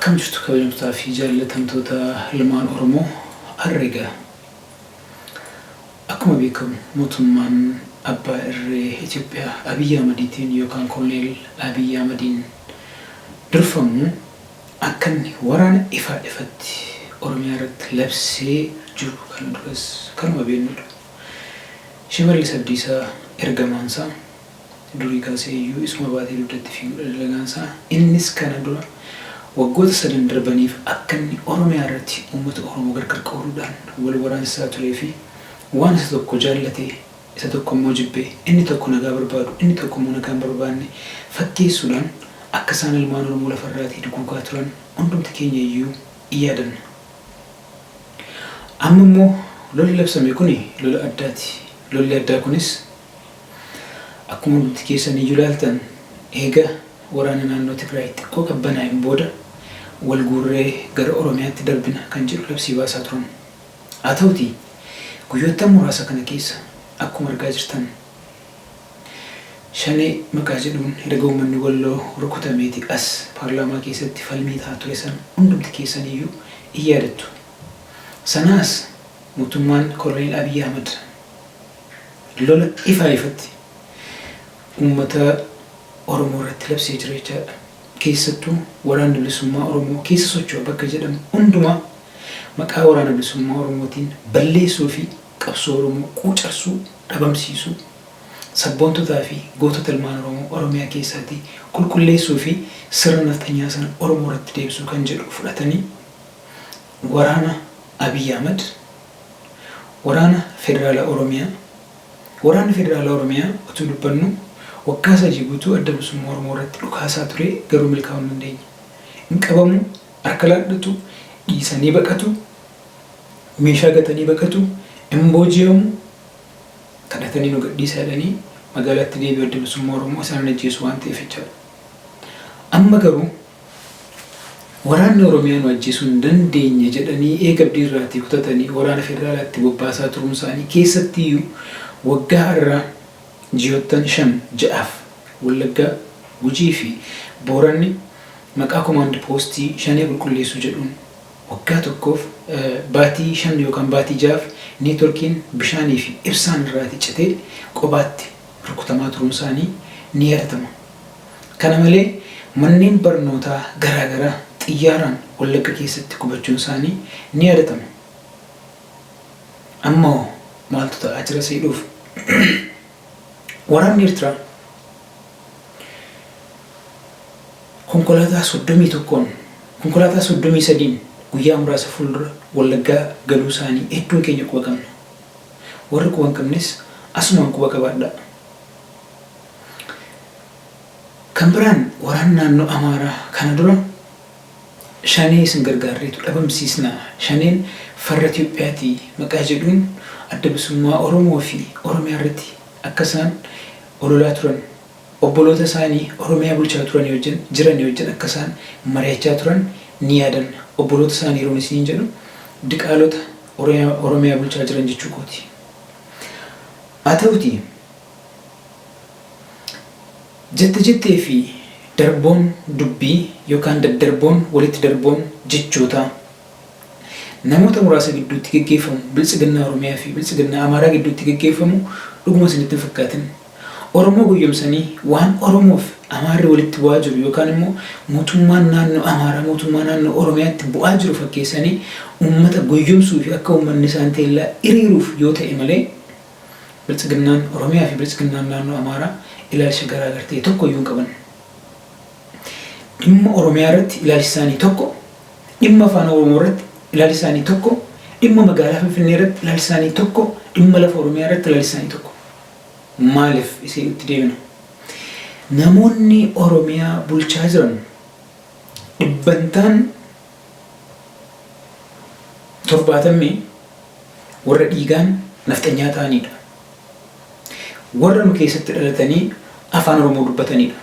Akkam jirtu kabajamtoota fi jaallatamtoota ilmaan Oromoo Harriga. Akkuma beekamu mootummaan abbaa irree Itoophiyaa Abiy Ahmediin yookaan Koloneel Abiy Ahmediin durfamu akka inni waraana ifatti Oromiyaa irratti labsee jiru kan duras kanuma beeknudha. Shimallis Abdiisaa ergamaansaa durii kaasee iyyuu isuma baatee duddatti fi dalagaansaa innis kana dura waggoota sadan darbaniif akka inni Oromiyaa irratti uummata Oromoo gargar qooduudhaan wal waraansisaa turee fi waan isa tokko jaallatee isa tokko immoo jibbee inni tokko nagaa barbaadu inni tokko immoo nagaa hin barbaanne fakkeessuudhaan akka isaan ilmaan Oromoo lafarraatii duguugaa turan hundumti keenya iyyuu yaadanna. Amma immoo lolli labsame kuni lola addaati. Lolli addaa kunis akkuma hundumti keessan iyyuu ilaaltan eega waraana naannoo Tigraay xiqqoo qabbanaa'een booda wal guurree gara Oromiyaatti darbina kan jedhu labsii baasaa turan. Haa ta'utii guyyoota muraasa kana keessa akkuma argaa jirtan Shanee maqaa jedhuun erga uummanni Walloo rukutameeti as paarlaamaa keessatti falmii ta'aa ture san hundumti keessan iyyuu yaadattu. Sanaas mootummaan Koloneel Abiy Ahmed lola ifatti uummata Oromoo irratti labsee jira jechaadha. Keessattuu waraana bilisummaa Oromoo keessa socho'u bakka jedhamu hundumaa maqaa waraana bilisummaa Oromootiin balleessuu fi qabsoo Oromoo quucarsuu, dhabamsiisuu, sabboontotaa fi gootota ilmaan Oromoo Oromiyaa keessatti qulqulleessuu fi sirna nafxanyaa sana Oromoo irratti deebisuu kan jedhu fudhatanii waraana Abiy Ahmed, waraana federaala Oromiyaa, waraana federaala Oromiyaa utuu dubbannu waggaa sadii guutuu adda bilisummaa Oromoo irratti dhukaasaa ture garuu milkaa'uu hin dandeenye. Hin qabamu, harka laadhatu, dhiisanii baqatu, meeshaa gatanii baqatu, hin booji'amu, kadhatanii nu gadhiisaa jedhanii magaalaatti deebi'u adda bilisummaa Oromoo isaan ajjeesu waan ta'eef jechaadha. Amma garuu waraanni Oromiyaa nu ajjeesuu hin dandeenye jedhanii eegabdii irraatii kutatanii waraana federaalaatti bobbaasaa turuun isaanii keessattiyyuu waggaa har'aa ji'oottan 5-6 Wallaggaa, Gujii fi Booranni maqaa komaand poostii Shanee qulqulleessuu jedhuun waggaa tokkoof baatii 5 yookaan baatii 6 neetworkiin bishaanii fi ibsaan irraatii citee qobaatti rukutamaa turuun isaanii ni yaadatama. Kana malee manneen barnootaa garaagaraa xiyyaaraan Wallagga keessatti qubachuun isaanii ni yaadatama. Amma maaltu ta'aa jira seedhuuf? Waraanni Eertiraa konkolaataa 33 guyyaa muraasa fuuldura Wallaggaa galuu isaanii hedduun keenya quba qabna. Warri quba hin qabnes asumaan quba qabaadha. Kan biraan waraanni naannoo Amaaraa kana dura Shanee isin gargaarreetu dhabamsiisna. Shaneen farra Itoophiyaatii maqaa jedhuun adda bilisummaa Oromoo fi Oromiyaa irratti akka isaan ololaa turan obboloota isaanii Oromiyaa bulchaa turan jiran wajjin akka isaan mari'achaa turan ni yaadanna. Obboloota isaanii yeroo isiniin jedhu diqaalota Oromiyaa bulchaa jiran jechuu kooti. Haa ta'utii jettee fi darboon dubbii yookaan daddarboon walitti darboon jechootaa namoota muraasa gidduutti gaggeeffamu biltsiginnaa Oromiyaa fi biltsiginnaa Amaaraa gidduutti gaggeeffamu dhuguma isinitti hin fakkaatin. Oromoo guyyomsanii waan Oromoof Amaarri walitti bu'aa jiru yookaan immoo mootummaan naannoo Amaaraa mootummaan naannoo Oromiyaatti bu'aa jiru fakkeessanii uummata guyyomsuu fi akka uummanni isaan teellaa hiriiruuf yoo ta'e malee biltsiginnaan Oromiyaa fi biltsiginnaan naannoo Amaaraa ilaalcha garaagar ta'e tokko iyyuu hin qaban. Dhimma Oromiyaa irratti ilaalchi isaanii tokko, dhimma afaan Oromoo irratti ilaalchi isaanii tokko, dhimma magaalaa Finfinnee irratti ilaalchi isaanii tokko, dhimma lafa Oromiyaa irratti ilaalchi isaanii tokko. Maaliif isin itti deemna? Namoonni Oromiyaa bulchaa jiran dhibbantaan 70 warra dhiigaan nafxanyaa ta'anidha. Warra nu keessatti dhalatanii afaan Oromoo dubbatanidha.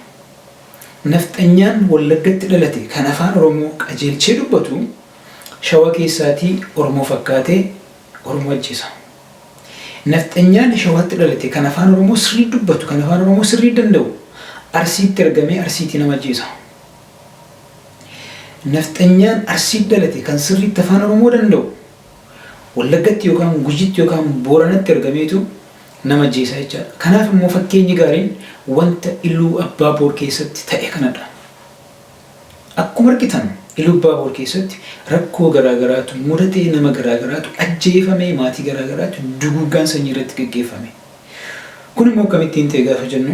Nafxanyaan Wallaggatti dhalate kan afaan Oromoo qajeelchee dubbatu Shawaa keessaatii Oromoo fakkaatee Oromoo ajjeesa. Nafxanyaan Shawaatti dhalate kan afaan Oromoo sirrii dubbatu kan afaan Oromoo sirrii danda'u Arsiitti ergamee Arsiitti nama ajjeesa. nafxanyaan Arsii dhalate kan sirriitti afaan Oromoo danda'u Wallagatti yookaan Gujiitti yookaan Booranatti argameetu nama ajjeesaa jechaadha. Kanaaf immoo fakkeenyi gaariin wanta Iluu Abbaa Boor keessatti ta'e kanadha. Akkuma argitan Iluu Abbaa Boor keessatti rakkoo garaagaraatu mudatee nama garaagaraatu ajjeefamee maatii garaagaraatu duguuggaan sanyii irratti gaggeeffame. Kun immoo akkamittiin ta'e gaafa jennu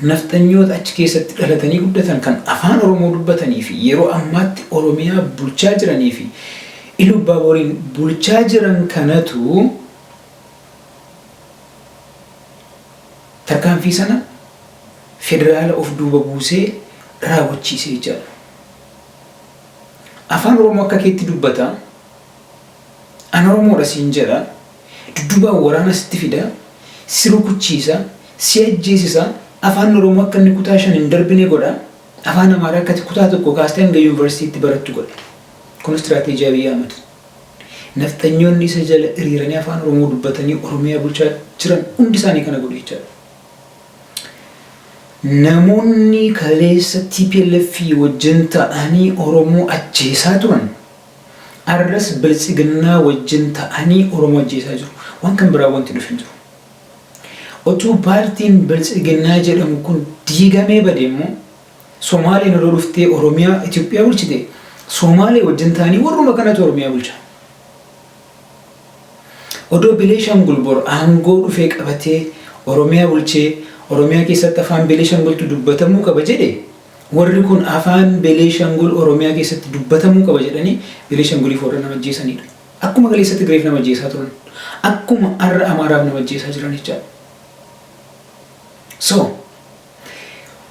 nafxanyoota achi keessatti dhalatanii guddatan kan afaan Oromoo dubbatanii fi yeroo ammaatti Oromiyaa bulchaa jiranii fi Iluu Abbaa Booriin bulchaa jiran kanatu tarkaanfii sana federaala of duuba buusee raawwachiisee jira. Afaan Oromoo akka keetti dubbata. An Oromoodha siin jedha. Dudduubaan waraana sitti fida. Si rukuchiisa. Si ajjeesisa. Afaan Oromoo akka inni kutaa 5 hin darbine godha. Afaan Amaaraa akka kutaa tokko kaastee hanga yuunivarsiitiitti barattu godha. Kun istiraatiijii Abiy Ahmed. Nafxanyoonni isa jala hiriiranii afaan Oromoo dubbatanii Oromiyaa bulchaa jiran hundi isaanii kana godhu jechaadha. Namoonni kaleessa TPLF wajjin ta'anii Oromoo ajjeesaa turan arras biltsiginnaa wajjin ta'anii Oromoo ajjeesaa jiru. Waan kan biraa wanti dhufu hin jiru. Otuu paartiin biltsiginnaa jedhamu kun diigamee bade immoo Somaaliin yeroo dhuftee Oromiyaa Itoophiyaa bulchite Somaalee wajjin ta'anii warruma kanatu Oromiyaa bulcha. Odoo Benishaangul bor aangoo dhufee qabatee Oromiyaa bulchee Oromiyaa keessatti afaan Benishaangultu dubbatamuu qaba jedhe warri kun afaan Benishaangul Oromiyaa keessatti dubbatamuu qaba jedhanii Benishaanguliif warra nama ajjeesanidha. Akkuma kaleessa Tigreef nama ajjeesaa turan akkuma har'a Amaaraaf nama ajjeesaa jiran jechaadha. So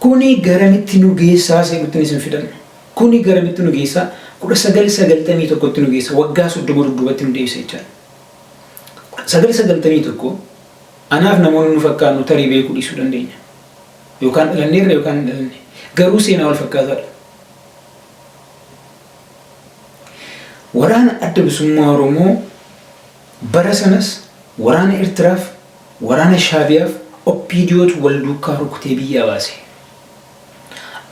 kuni garamitti nu geessaa seequtti isin fidan. Kuni garamitti nu geessaa 1991tti nu geessa waggaa 30 dudduubatti nu deebisa jechaadha. 1991 anaaf namoonni nu fakkaannu tarii beekuu dhiisuu dandeenya. Yookaan dhalanneerra yookaan hin dhalanne. Garuu seenaa wal fakkaataadha. Waraana adda bilisummaa Oromoo bara sanas waraana Eertiraaf, waraana Shaabiyaaf OPDOtu wal duukaa rukutee biyyaa baase.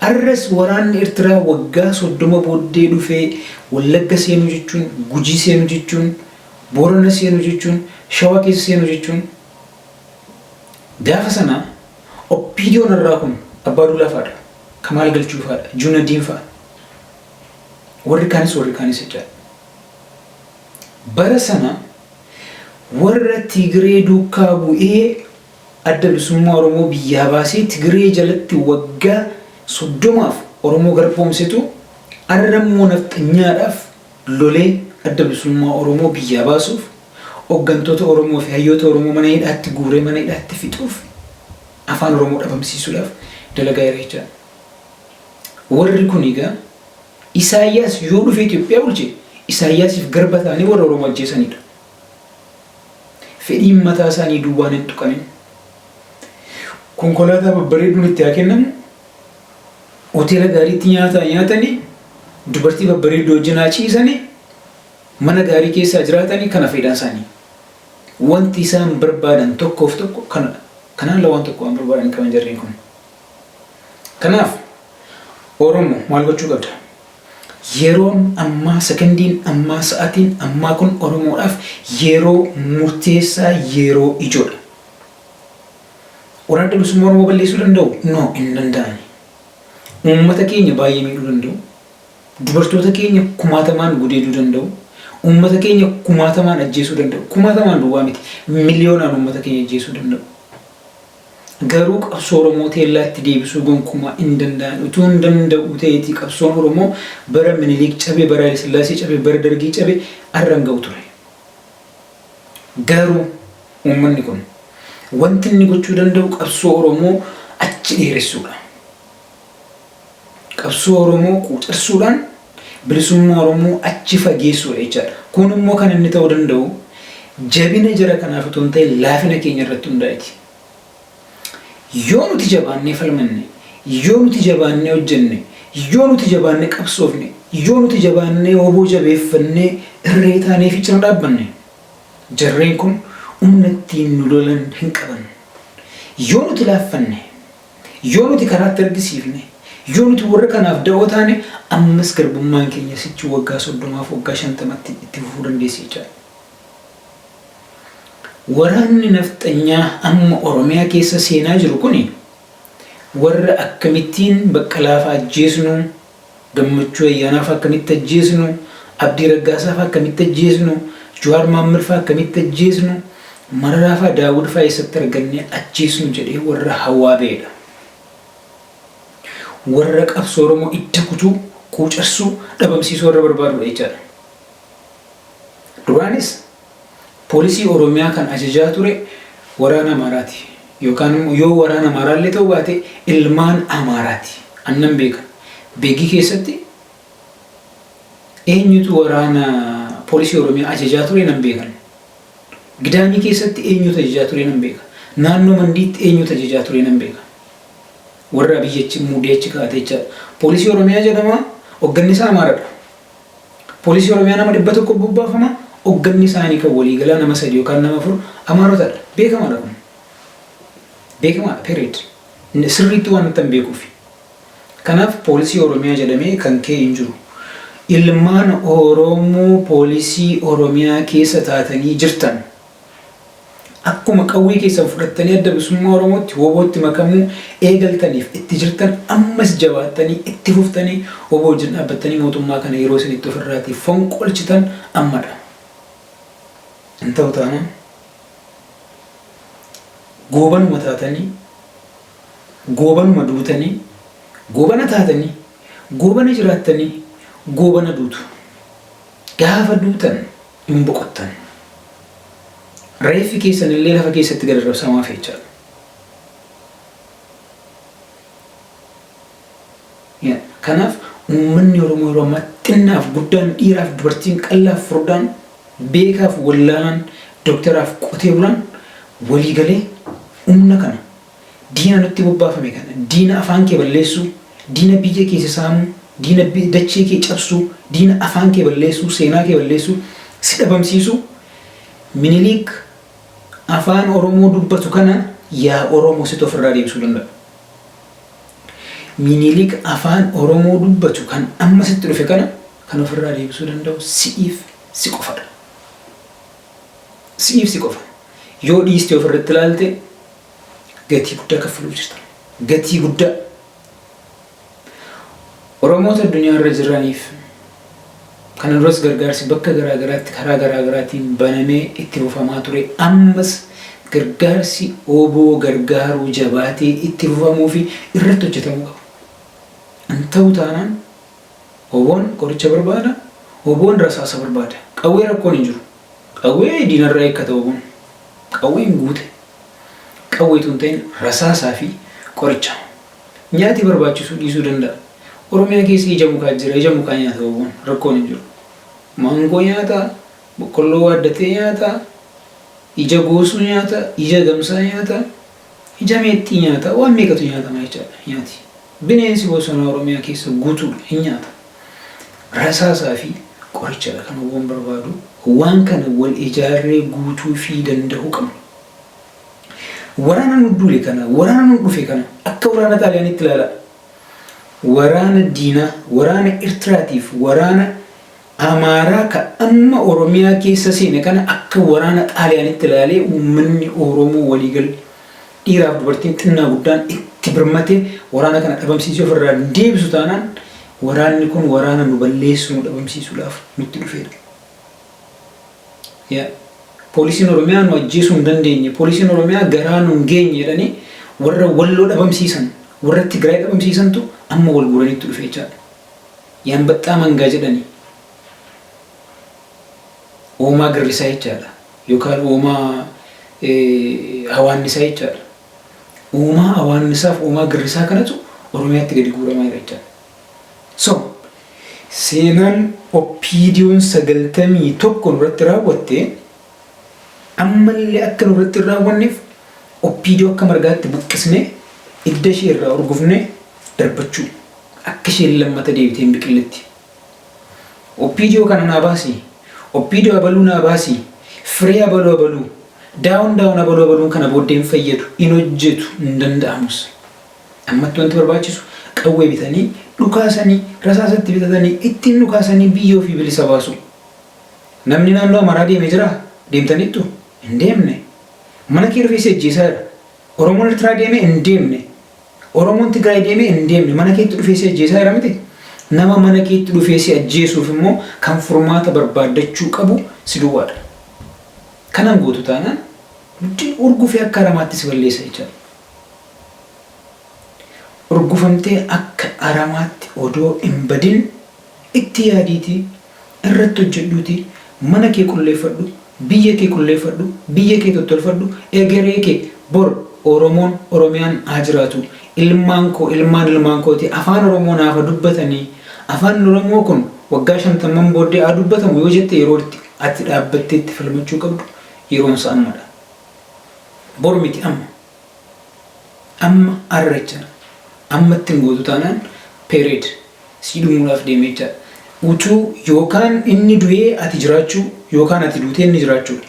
Arras waraanni Eertiraa waggaa 30 booddee dhufee Wallagga seenuu jechuun, Gujii seenuu jechuun, Boorana seenuu jechuun, Shawaa keessa seenuu jechuun gaafa sana OPDOon irraa kun Abbaa Duulaa fa'aadha. Kamaal Galchuu fa'aadha. Juunadiin fa'a. Warri kaanis jechaadha. Bara sana warra Tigree duukaa bu'ee adda bilisummaa Oromoo biyyaa baasee Tigree jalatti waggaa 30 Oromoo garboomsetu arrammoo nafxanyaadhaaf lolee adda bilisummaa Oromoo biyyaa baasuuf hooggantoota Oromoo fi hayyoota Oromoo mana hidhaatti guuree mana hidhaatti fixuuf afaan Oromoo dhabamsiisuudhaaf dalagaa jira jechaadha. Warri kun egaa Isaayyaas yoo dhufee Itoophiyaa bulche Isaayyaasiif garba ta'anii warra Oromoo ajjeesanidha. Fedhiin mataa isaanii duwwaan hin tuqamin. Konkolaataa babbareeduun itti haa kennamu. Hoteela gaariitti nyaata nyaatanii dubartii babbareedduu wajjin haa ciisanii mana gaarii keessa jiraatanii kana faayidaan isaanii. Wanti isaan barbaadan tokkoof tokko kanadha. Kanaan lawaan tokko waan barbaadan qaban jarreen kun. Kanaaf Oromoo maal gochuu qabda? Yeroon ammaa sekondiin ammaa sa'aatiin ammaa kun Oromoodhaaf yeroo murteessaa yeroo ijoodha. Waraana bilisummaa Oromoo balleessuu danda'u? No, hin danda'ani. Uummata keenya baay'ee miidhuu danda'u. Dubartoota keenya kumaatamaan gudeeduu danda'u. Uummata keenya kumaatamaan ajjeesuu danda'u. Kumaatamaan duwwaa miti. Miliyoonaan uummata keenya ajjeesuu danda'u. Garuu qabsoo Oromoo teellaatti deebisuu gonkumaa hin danda'an. Utuu hin danda'u ta'eeti qabsoon Oromoo bara Minilik cabee, bara Haile Sillaasee cabee, bara Dargii cabee arran ga'u ture. Garuu uummanni kun wanti inni gochuu danda'u qabsoo Oromoo achi dheeressuudha. Qabsoo Oromoo quucarsuudhaan bilisummaa Oromoo achi fageessuudha jechaadha. Kun immoo kan inni ta'uu danda'u jabina jara kanaaf otoo hin ta'in laafina keenya irratti hundaa'eeti. Yoo nuti jabaannee falmanne, yoo nuti jabaannee hojjenne, yoo nuti jabaannee qabsoofne, yoo nuti jabaannee oboo jabeeffannee irree taanee fi cina dhaabbanne jarreen kun humna ittiin nu lolan hin qaban. Yoo nuti laaffanne, yoo nuti karaatti argisiifne, Yoo nuti warra kanaaf da'oo taane ammas garbummaan keenya sichi waggaa 30 fi waggaa 50 itti fufuu dandeessi jechaadha. Waraanni nafxanyaa amma Oromiyaa keessa seenaa jiru kuni warra akkamittiin Baqqalaa fa'aa ajjeesnu, Gammachuu Ayyaanaa fa'aa akkamitti ajjeesnu, Abdii Raggaasaa fa'aa akkamitti ajjeesnu, Jawaar Mohaammed fa'aa akkamitti ajjeesnu, Mararaa fa'aa Daawud fa'aa eessatti argannee ajjeesnu jedhee warra hawaa ba'edha. Warra qabsoo Oromoo itti kutuu, quucarsuu, dhabamsiisuu warra barbaadudha jechaadha. Duraanis poolisii Oromiyaa kan ajajaa ture waraana Amaaraati. Yookaan yoo waraana Amaaraallee ta'uu baate ilmaan Amaaraati. Annan beekan. Beegii keessatti eenyutu waraana poolisii Oromiyaa ajajaa ture nan beekan. Gidaamii keessatti eenyutu ajajaa ture nan beeka. Naannoo Mandiitti eenyutu ajajaa ture nan beeka. Warra biyyachi muudeechi kaa'ate jechaadha. Poolisii Oromiyaa jedhama, hoogganni isaa Amaaradha. Poolisii Oromiyaa nama 100 bobbaafama, hoogganni isaanii kan waliigalaa nama 3 yookaan nama 4 Amaarotadha. Beekamaadha kun. Beekamaadha period. Sirriitti waan nutti hin beekuufi. Kanaaf poolisii Oromiyaa jedhamee kan ka'e hin jiru. Ilmaan Oromoo poolisii Oromiyaa keessa taatanii jirtan akkuma qawwee keessan fudhattanii adda bilisummaa Oromootti WBOtti makamuu eegaltaniif itti jirtan ammas jabaattanii itti fuftanii WBO wajjin dhaabbattanii mootummaa kana yeroo isin itti ofirraatii fonqolchitan ammadha. Hin ta'u taanaan goobanuma taatanii, goobanuma duutanii, goobana taatanii, goobana jiraattanii, goobana duutu. Gaafa duutan hin boqottan. Reeffi keessan illee lafa keessatti gad rabsamaa fe'achaadha. Kanaaf uummanni Oromoo yeroo ammaa xinnaaf guddaan, dhiiraaf dubartiin, qallaaf furdaan, beekaaf wallaalaan, dooktaraaf qotee bulaan walii galee humna kana diina nutti bobbaafame kana diina afaan kee balleessuu, diina biyya kee saamuu, diina dachee kee cabsuu, diina afaan kee balleessuu, seenaa kee balleessuu, si dhabamsiisuu. Minilik afaan Oromoo dubbatu kana yaa Oromoo sitti ofirraa deebisuu danda'a. Minilik afaan Oromoo dubbatu kan amma sitti dhufe kana kan ofirraa deebisuu danda'u si'iif si qofadha. Si'iif si qofa. Yoo dhiistee ofirratti ilaalte gatii guddaa kaffaluuf jirta. Gatii guddaa. Oromoota addunyaa irra jiraniif kana duras gargaarsi bakka garaagaraatti karaa garaagaraatiin banamee itti fufamaa ture. Ammas gargaarsi WBO gargaaruu jabaatee itti fufamuu fi irratti hojjetamuu qaba. An ta'u taanaan WBO'n qoricha barbaada, WBO'n rasaasa barbaada. Qawwee rakkoon hin jiru. Qawwee diinarraa eeggata WBO'n. Qawween guute. Qawweetu hin ta'in rasaasaa fi qoricha. Nyaati barbaachisuu dhiisuu danda'a. Oromiyaa keessa ija mukaa jira, ija mukaa nyaata WBO'n rakkoon hin jiru. Maangoo nyaata, boqqolloo waaddatee nyaata, ija goosuu nyaata, ija gamsaa nyaata, ija meexxii nyaata, waan meeqatu nyaatama jechaadha nyaati. Bineensi bosona Oromiyaa keessa guutuudha hin nyaata. Rasaasaa fi qorichadha kan WBO'n barbaadu. Waan kana wal ijaarree guutuu fi danda'uu qabna. Waraana nu duule kana, waraana nu dhufe kana akka waraana Xaaliyaanitti ilaala. Waraana diinaa, waraana Eertiraatiif, waraana Amaaraa kan amma Oromiyaa keessa seene kana akka waraana Xaaliyaanitti ilaalee uummanni Oromoo waliigal dhiiraaf dubartiin xinnaa guddaan itti birmatee waraana kana dhabamsiisuu ofirraa deebisu taanaan waraanni kun waraana nu balleessu nu dhabamsiisuudhaaf nutti dhufeedha. Poolisiin Oromiyaa nu ajjeesuu hin dandeenye, poolisiin Oromiyaa garaa nu hin geenye jedhanii warra Walloo dhabamsiisan, warra Tigraay dhabamsiisantu amma wal guuranitti dhufe jechaadha. Yaanbaxxaa mangaa jedhanii. Uumaa Girrisaa jechaadha. Yookaan uumaa hawaannisaa jechaadha. Uumaa hawaannisaaf uumaa Girrisaa kanatu Oromiyaatti gadi guuramaa jira jechaadha. So, seenaan Oppiidiyoon 91 nurratti raawwatte ammallee akka nurratti hin raawwanneef Oppiidiyoo akka margaatti buqqisnee idda ishee irraa urgufnee darbachuu akka isheen lammata deebitee hin biqilletti. Oppiidiyoo kana naa baasii, Oppiidiyoo abaluu naa baasii, firee abaluu, daawun abaluu kana booddee hin fayyadu, hin hojjetu, hin danda'amus. Ammatti wanti barbaachisu qawwee bitanii dhukaasanii rasaasatti bitatanii ittiin dhukaasanii biyya ofii bilisa baasu. Namni naannoo Amaaraa deemee jira? Deemtaniittu? Hin deemne. Mana kee dhufee si ajjeesaa jira. Oromoon Eertiraa deemee hin deemne. Oromoon Tigraay deemee hin deemne. Mana keetti dhufee si ajjeesaa jira miti? Nama mana keetti dhufee si ajjeesuuf immoo kan furmaata barbaaddachuu qabu si duwwaadha. Kanan gootu taanaan urgufee akka aramaatti si balleessa jechaadha. Urgufamtee akka aramaatti odoo hin badin itti yaadiitii irratti hojjedhuutii mana kee qulleeffadhu, biyya kee qulleeffadhu, biyya kee tottolfadhu, egeree kee bor Oromoon Oromiyaan haa jiraatu. Ilmaan koo ilmaan kooti afaan Oromoo naaf dubbatanii afaan Oromoo kun waggaa 50 booddee haa dubbatamu yoo jette yeroo ati dhaabbattee itti falmachuu qabdu yeroon isaa ammadha. Bor miti amma. Amma arracha. Amma ittiin gootu taanaan period si dhumuudhaaf deemee jechaadha. Utuu yookaan inni du'ee ati jiraachuu yookaan ati duutee inni jiraachuudha.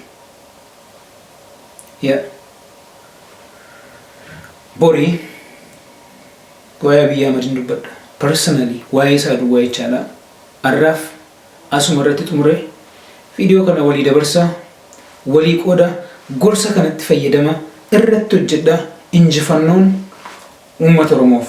Borii waa'ee Abiyyi Ahmediin dubbadha. Personally waa'ee isaa duwwaa jechaadha. Har'aaf asuma irratti xumuree viidiyoo kana walii dabarsaa, walii qooda, gorsa kanatti fayyadama, irratti hojjedha. Injifannoon uummata Oromoof.